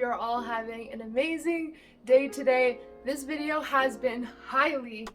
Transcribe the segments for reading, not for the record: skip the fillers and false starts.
you're all having an amazing day today. This video has been highly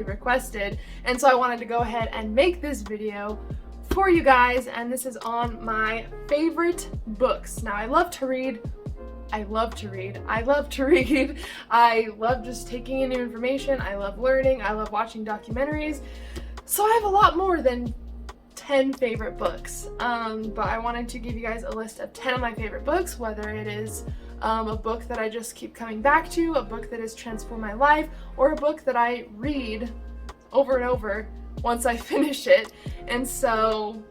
requested, and so I wanted to go ahead and make this video for you guys, and this is on my favorite books. Now, I love to read. I love just taking in new information. I love learning. I love watching documentaries. So I have a lot more than 10 favorite books, but I wanted to give you guys a list of 10 of my favorite books, whether it is a book that I just keep coming back to, a book that has transformed my life, or a book that I read over and over once I finish it. And so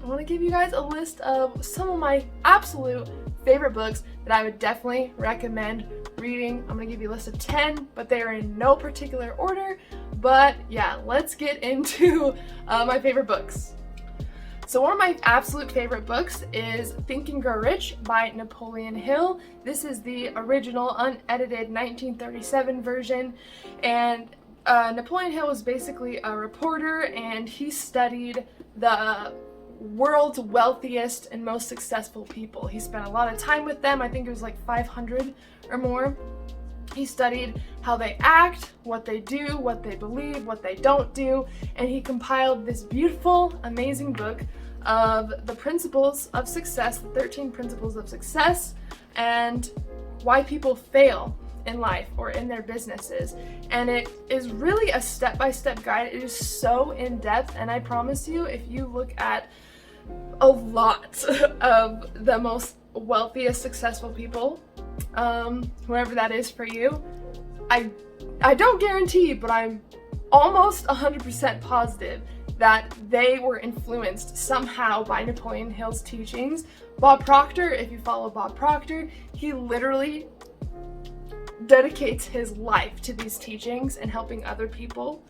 I want to give you guys a list of some of my absolute favorite books that I would definitely recommend reading. I'm going to give you a list of 10, but they are in no particular order. But yeah, let's get into my favorite books. So one of my absolute favorite books is Think and Grow Rich by Napoleon Hill. This is the original unedited 1937 version, and Napoleon Hill was basically a reporter, and he studied the world's wealthiest and most successful people. He spent a lot of time with them. I think it was like 500 or more. He studied how they act, what they do, what they believe, what they don't do, and he compiled this beautiful, amazing book of the principles of success, the 13 principles of success, and why people fail in life or in their businesses. And it is really a step-by-step guide. It is so in-depth, and I promise you, if you look at a lot of the most wealthiest, successful people, whoever that is for you, I don't guarantee, but I'm almost 100% positive that they were influenced somehow by Napoleon Hill's teachings. Bob Proctor, if you follow Bob Proctor, he literally dedicates his life to these teachings and helping other people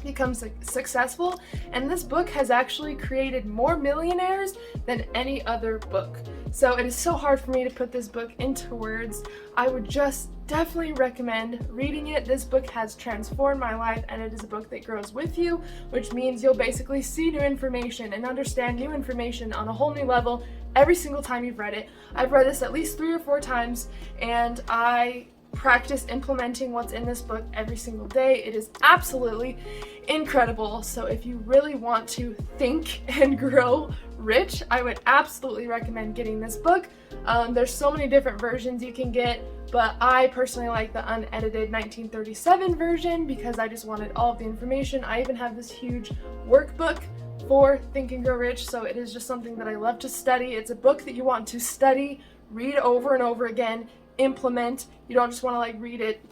become successful, and this book has actually created more millionaires than any other book. So it is so hard for me to put this book into words. I would just definitely recommend reading it. This book has transformed my life, and it is a book that grows with you, which means you'll basically see new information and understand new information on a whole new level every single time you've read it. I've read this at least 3 or 4 times, and I practice implementing what's in this book every single day. It is absolutely incredible. So if you really want to think and grow rich, I would absolutely recommend getting this book. There's so many different versions you can get, but I personally like the unedited 1937 version because I just wanted all of the information. I even have this huge workbook for Think and Grow Rich, so it is just something that I love to study. It's a book that you want to study, read over and over again, implement. You don't just want to like read it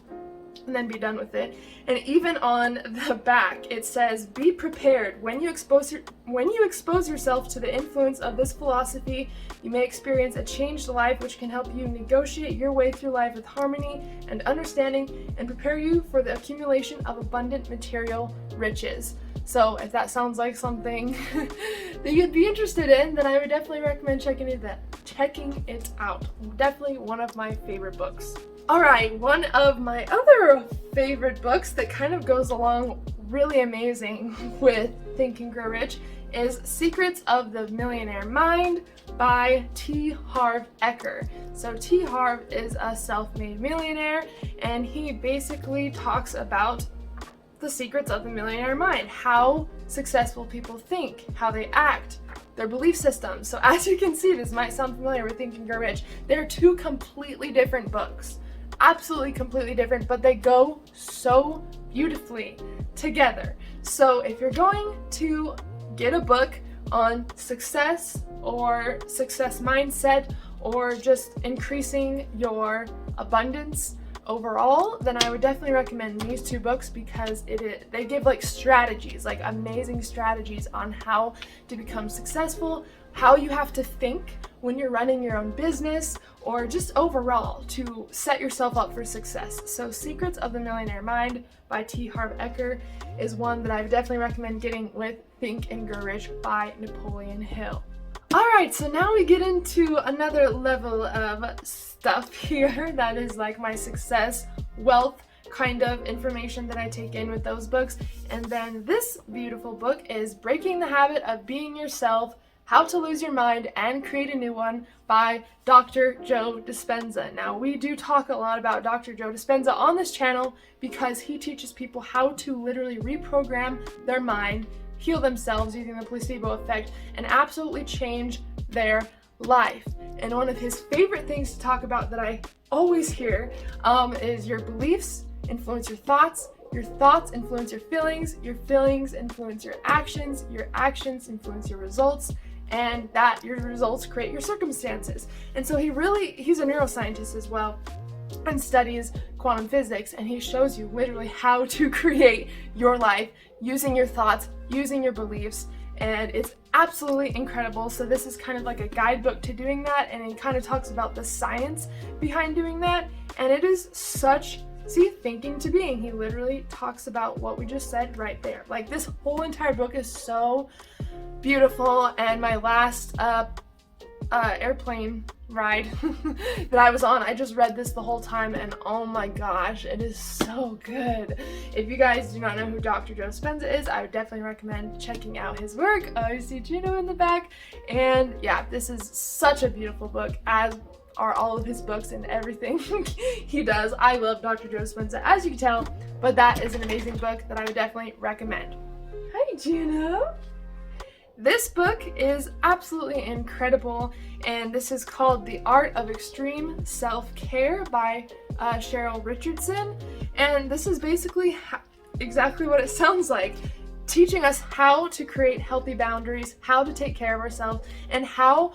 and then be done with it. And even on the back it says, be prepared. When you expose yourself to the influence of this philosophy, you may experience a changed life which can help you negotiate your way through life with harmony and understanding and prepare you for the accumulation of abundant material riches. So if that sounds like something that you'd be interested in, then I would definitely recommend checking it out. Definitely one of my favorite books. Alright, one of my other favorite books that kind of goes along really amazing with Think and Grow Rich is Secrets of the Millionaire Mind by T. Harv Eker. So T. Harv is a self-made millionaire, and he basically talks about the secrets of the millionaire mind, how successful people think, how they act, their belief systems. So as you can see, this might sound familiar with Think and Grow Rich. They're 2 completely different books, absolutely completely different, but they go so beautifully together. So if you're going to get a book on success or success mindset or just increasing your abundance overall, then I would definitely recommend these 2 books because they give like strategies, like amazing strategies on how to become successful, how you have to think when you're running your own business, or just overall to set yourself up for success. So Secrets of the Millionaire Mind by T. Harv Eker is one that I would definitely recommend getting with Think and Grow Rich by Napoleon Hill. Alright, so now we get into another level of stuff here that is like my success, wealth kind of information that I take in with those books. And then this beautiful book is Breaking the Habit of Being Yourself, How to Lose Your Mind and Create a New One by Dr. Joe Dispenza. Now, we do talk a lot about Dr. Joe Dispenza on this channel because he teaches people how to literally reprogram their mind, heal themselves using the placebo effect, and absolutely change their life. And one of his favorite things to talk about that I always hear is your beliefs influence your thoughts influence your feelings influence your actions influence your results, and that your results create your circumstances. And so he's a neuroscientist as well and studies quantum physics, and he shows you literally how to create your life using your thoughts, using your beliefs, and it's absolutely incredible. So this is kind of like a guidebook to doing that, and he kind of talks about the science behind doing that, and it is such thinking to being. He literally talks about what we just said right there. Like, this whole entire book is so beautiful, and my last airplane ride that I was on, I just read this the whole time, and oh my gosh, it is so good. If you guys do not know who Dr. Joe Dispenza is, I would definitely recommend checking out his work. Oh, you see Juno in the back. And yeah, this is such a beautiful book, as are all of his books and everything he does. I love Dr. Joe Dispenza, as you can tell, but that is an amazing book that I would definitely recommend. Hi, Juno. This book is absolutely incredible, and this is called The Art of Extreme Self-Care by Cheryl Richardson, and this is basically exactly what it sounds like, teaching us how to create healthy boundaries, how to take care of ourselves, and how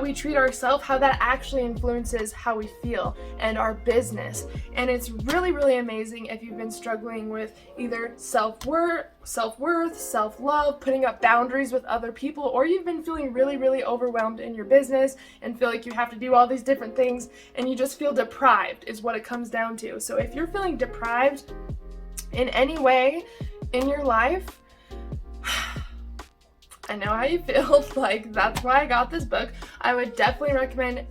we treat ourselves, how that actually influences how we feel and our business. And it's really, really amazing if you've been struggling with either self-worth, self-love, putting up boundaries with other people, or you've been feeling really, really overwhelmed in your business and feel like you have to do all these different things and you just feel deprived is what it comes down to. So if you're feeling deprived in any way in your life, I know how you feel. Like, that's why I got this book. I would definitely recommend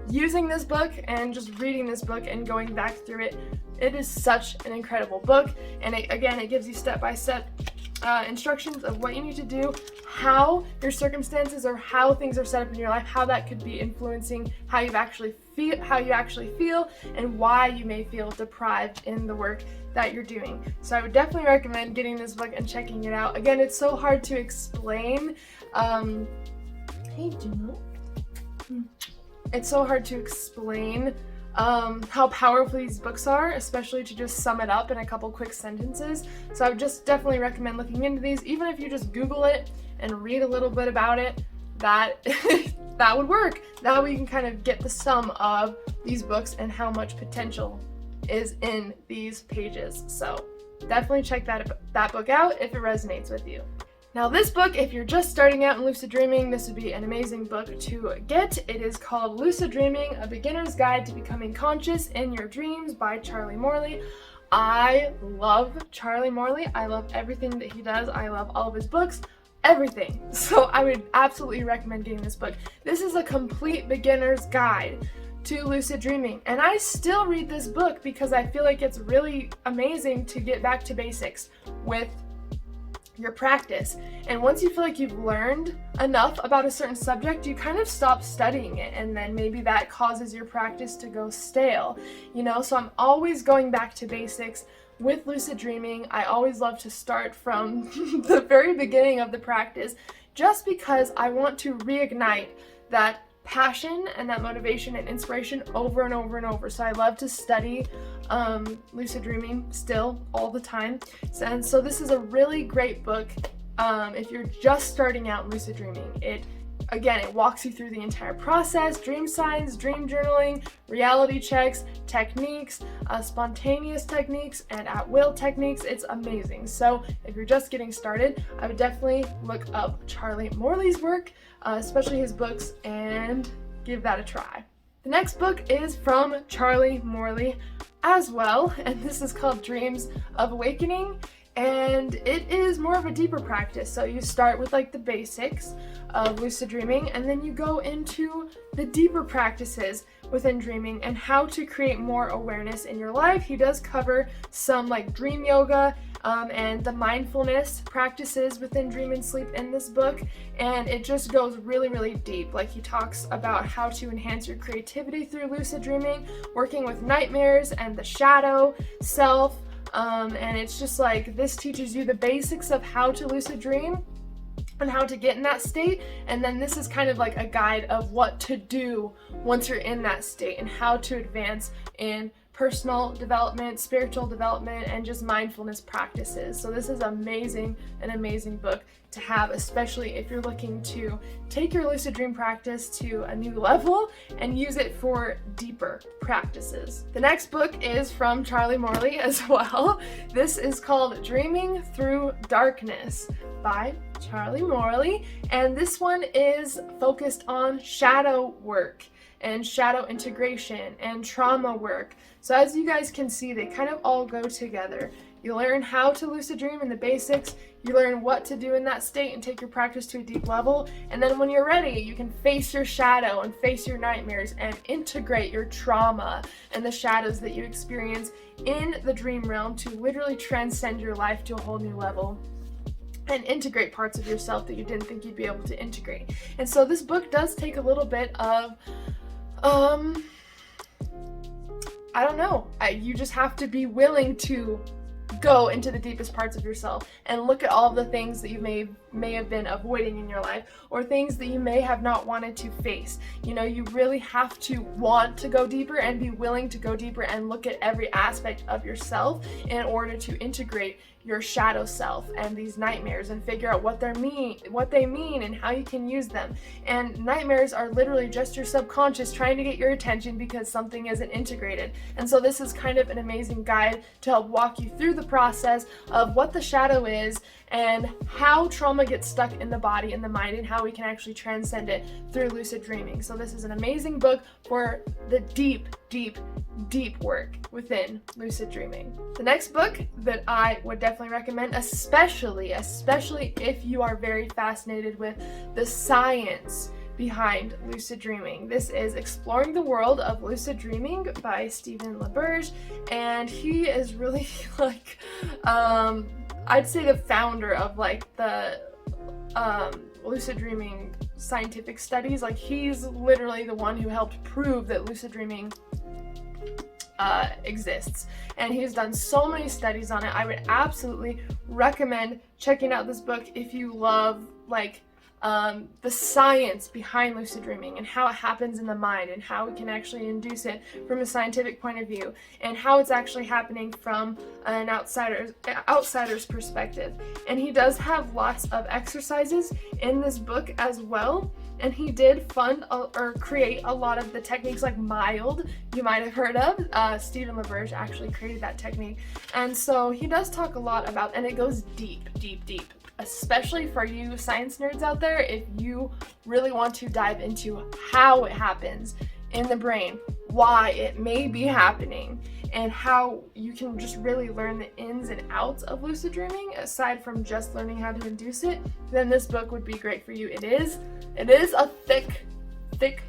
using this book and just reading this book and going back through it. It is such an incredible book, and it gives you step-by-step instructions of what you need to do, how your circumstances or how things are set up in your life, how that could be influencing how you actually feel, and why you may feel deprived in the work that you're doing. So I would definitely recommend getting this book and checking it out. Again, it's so hard to explain. Hey, Juno. It's so hard to explain how powerful these books are, especially to just sum it up in a couple quick sentences. So I would just definitely recommend looking into these. Even if you just Google it and read a little bit about it, that that would work. That way you can kind of get the sum of these books and how much potential is in these pages. So definitely check that book out if it resonates with you. Now, this book, if you're just starting out in lucid dreaming, this would be an amazing book to get. It is called Lucid Dreaming: A Beginner's Guide to Becoming Conscious in Your Dreams by Charlie Morley. I love Charlie Morley. I love everything that he does. I love all of his books, everything. So I would absolutely recommend getting this book. This is a complete beginner's guide to lucid dreaming, and I still read this book because I feel like it's really amazing to get back to basics with your practice. And once you feel like you've learned enough about a certain subject, you kind of stop studying it, and then maybe that causes your practice to go stale, you know? So I'm always going back to basics with lucid dreaming. I always love to start from the very beginning of the practice, just because I want to reignite that passion and that motivation and inspiration over and over and over. So I love to study lucid dreaming still all the time. And so this is a really great book if you're just starting out in lucid dreaming. It walks you through the entire process: dream signs, dream journaling, reality checks, techniques, spontaneous techniques, and at-will techniques. It's amazing. So if you're just getting started, I would definitely look up Charlie Morley's work, especially his books, and give that a try. The next book is from Charlie Morley as well, and this is called Dreams of Awakening. and it is more of a deeper practice. So you start with like the basics of lucid dreaming, and then you go into the deeper practices within dreaming and how to create more awareness in your life. He does cover some like dream yoga and the mindfulness practices within dream and sleep in this book, and it just goes really, really deep. Like, he talks about how to enhance your creativity through lucid dreaming, working with nightmares and the shadow self, and it's just like, this teaches you the basics of how to lucid dream and how to get in that state, and then this is kind of like a guide of what to do once you're in that state and how to advance in personal development, spiritual development, and just mindfulness practices. So this is an amazing book to have, especially if you're looking to take your lucid dream practice to a new level and use it for deeper practices. The next book is from Charlie Morley as well. This is called Dreaming Through Darkness by Charlie Morley, and this one is focused on shadow work and shadow integration and trauma work. So as you guys can see, they kind of all go together. You learn how to lucid dream in the basics, you learn what to do in that state and take your practice to a deep level, and then when you're ready, you can face your shadow and face your nightmares and integrate your trauma and the shadows that you experience in the dream realm to literally transcend your life to a whole new level and integrate parts of yourself that you didn't think you'd be able to integrate. And so this book does take a little bit of I don't know, you just have to be willing to go into the deepest parts of yourself and look at all the things that you may have been avoiding in your life, or things that you may have not wanted to face. You know, you really have to want to go deeper and be willing to go deeper and look at every aspect of yourself in order to integrate your shadow self and these nightmares and figure out what they mean and how you can use them. And nightmares are literally just your subconscious trying to get your attention because something isn't integrated. And so this is kind of an amazing guide to help walk you through the process of what the shadow is and how trauma gets stuck in the body and the mind and how we can actually transcend it through lucid dreaming. So this is an amazing book for the deep work within lucid dreaming. The next book that I would definitely recommend, especially if you are very fascinated with the science behind lucid dreaming. This is Exploring the World of Lucid Dreaming by Stephen LaBerge, and he is really like, I'd say the founder of like the lucid dreaming scientific studies. Like, he's literally the one who helped prove that lucid dreaming exists, and he's done so many studies on it. I would absolutely recommend checking out this book if you love like the science behind lucid dreaming and how it happens in the mind and how we can actually induce it from a scientific point of view and how it's actually happening from an outsider's perspective. And he does have lots of exercises in this book as well, and he did fund or create a lot of the techniques like mild you might have heard of. Stephen LaBerge actually created that technique, and so he does talk a lot about, and it goes deep, especially for you science nerds out there. If you really want to dive into how it happens in the brain, why it may be happening, and how you can just really learn the ins and outs of lucid dreaming aside from just learning how to induce it, then this book would be great for you. It is a thick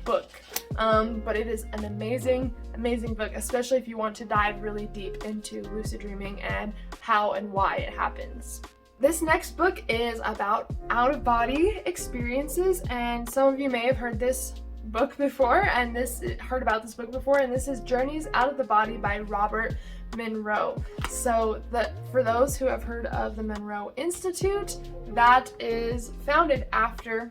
book, but it is an amazing book, especially if you want to dive really deep into lucid dreaming and how and why it happens. This next book is about out-of-body experiences, and some of you may have heard this book before, and heard about this book before, and this is Journeys Out of the Body by Robert Monroe. So for those who have heard of the Monroe Institute, that is founded after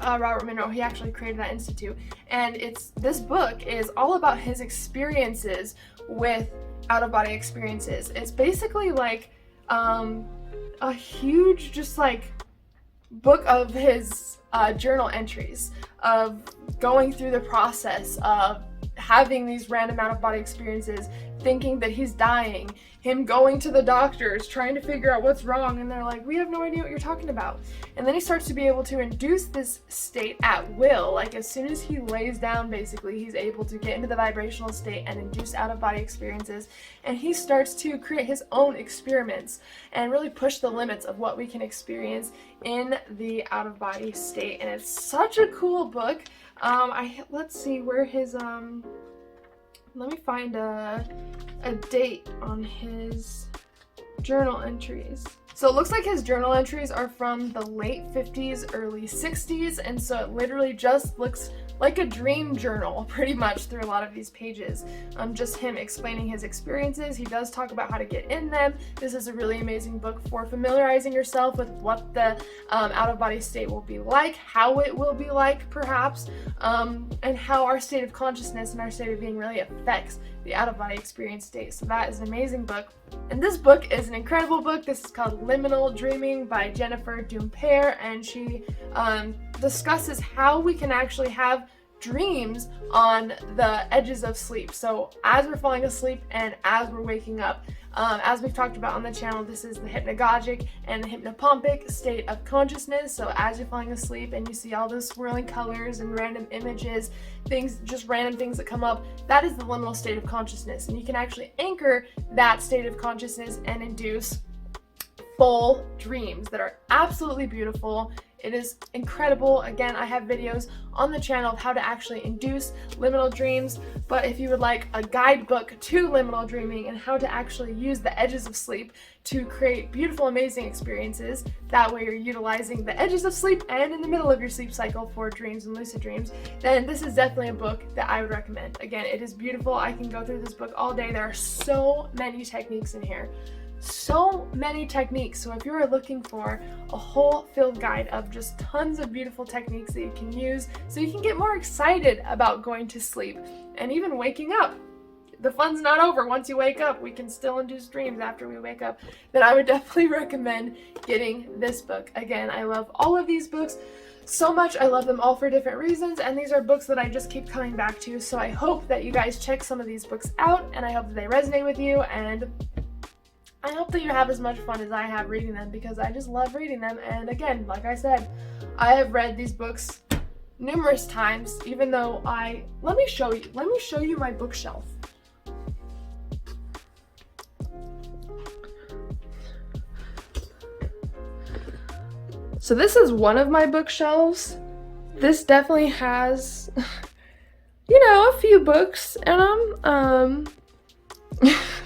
Robert Monroe. He actually created that institute, and this book is all about his experiences with out-of-body experiences. It's basically like a huge just like book of his journal entries of going through the process of having these random out-of-body experiences, thinking that he's dying, him going to the doctors, trying to figure out what's wrong, and they're like, we have no idea what you're talking about. And then he starts to be able to induce this state at will. Like, as soon as he lays down, basically, he's able to get into the vibrational state and induce out-of-body experiences, and he starts to create his own experiments and really push the limits of what we can experience in the out-of-body state. And it's such a cool book. Let's see where his let me find a date on his journal entries. So it looks like his journal entries are from the late 50s, early 60s, and so it literally just looks like a dream journal pretty much through a lot of these pages. Just him explaining his experiences. He does talk about how to get in them. This is a really amazing book for familiarizing yourself with what the out-of-body state will be like, how it will be like perhaps, and how our state of consciousness and our state of being really affects the out-of-body experience state. So that is an amazing book. And this book is an incredible book. This is called Liminal Dreaming by Jennifer Doudmpere, and she discusses how we can actually have dreams on the edges of sleep. So as we're falling asleep and as we're waking up, as we've talked about on the channel, this is the hypnagogic and the hypnopompic state of consciousness. So as you're falling asleep and you see all those swirling colors and random images, things, just random things that come up, that is the liminal state of consciousness. And you can actually anchor that state of consciousness and induce full dreams that are absolutely beautiful. It is incredible. Again, I have videos on the channel of how to actually induce liminal dreams, but if you would like a guidebook to liminal dreaming and how to actually use the edges of sleep to create beautiful, amazing experiences, that way you're utilizing the edges of sleep and in the middle of your sleep cycle for dreams and lucid dreams, then this is definitely a book that I would recommend. Again, it is beautiful. I can go through this book all day. There are so many techniques in here. So many techniques. So if you are looking for a whole field guide of just tons of beautiful techniques that you can use so you can get more excited about going to sleep and even waking up, the fun's not over. Once you wake up, we can still induce dreams after we wake up, then I would definitely recommend getting this book. Again, I love all of these books so much. I love them all for different reasons, and these are books that I just keep coming back to. So I hope that you guys check some of these books out, and I hope that they resonate with you, and I hope that you have as much fun as I have reading them, because I just love reading them. And again, like I said, I have read these books numerous times, even though let me show you my bookshelf. So this is one of my bookshelves. This definitely has, you know, a few books in them.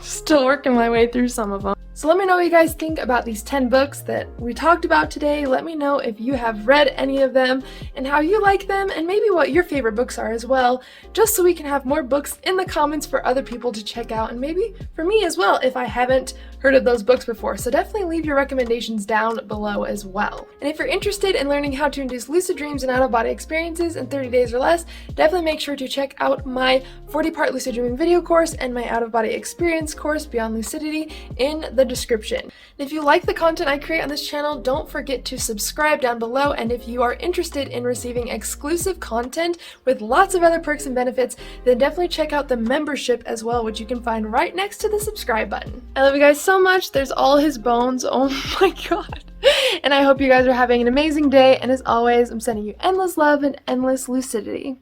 Still working my way through some of them. So let me know what you guys think about these 10 books that we talked about today. Let me know if you have read any of them and how you like them, and maybe what your favorite books are as well, just so we can have more books in the comments for other people to check out, and maybe for me as well if I haven't heard of those books before. So definitely leave your recommendations down below as well. And if you're interested in learning how to induce lucid dreams and out-of-body experiences in 30 days or less, definitely make sure to check out my 40-part lucid dreaming video course and my out-of-body experience course, Beyond Lucidity, in the description. And if you like the content I create on this channel, don't forget to subscribe down below. And if you are interested in receiving exclusive content with lots of other perks and benefits, then definitely check out the membership as well, which you can find right next to the subscribe button. I love you guys so much. There's all his bones. Oh my god. And I hope you guys are having an amazing day. And as always, I'm sending you endless love and endless lucidity.